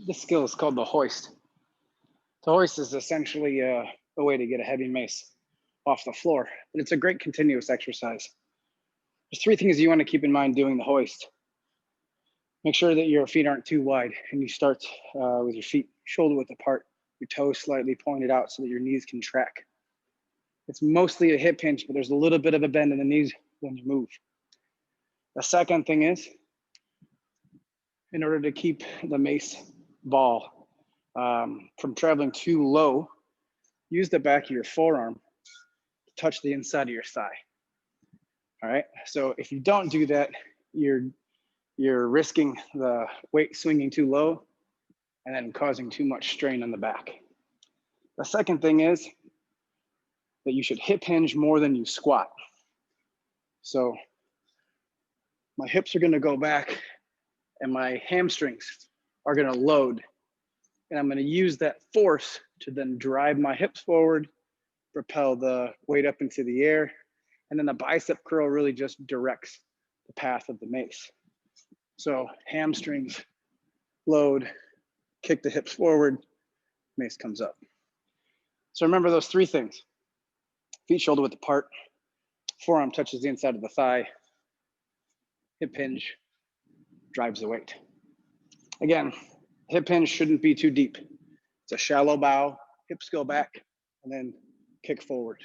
This skill is called the hoist. The hoist is essentially a way to get a heavy mace off the floor, but it's a great continuous exercise. There's three things you want to keep in mind doing the hoist. Make sure that your feet aren't too wide, and you start with your feet shoulder width apart, your toes slightly pointed out so that your knees can track. It's mostly a hip hinge, but there's a little bit of a bend in the knees when you move. The second thing is, in order to keep the mace ball from traveling too low, use the back of your forearm to touch the inside of your thigh. All right, so if you don't do that, you're risking the weight swinging too low and then causing too much strain on the back. The second thing is that you should hip hinge more than you squat. So my hips are gonna go back and my hamstrings are gonna load. And I'm gonna use that force to then drive my hips forward, propel the weight up into the air, and then the bicep curl really just directs the path of the mace. So hamstrings, load, kick the hips forward, mace comes up. So remember those three things. Feet shoulder width apart, forearm touches the inside of the thigh, hip hinge drives the weight. Again, hip hinge shouldn't be too deep. It's a shallow bow, hips go back, and then kick forward.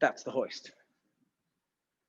That's the hoist.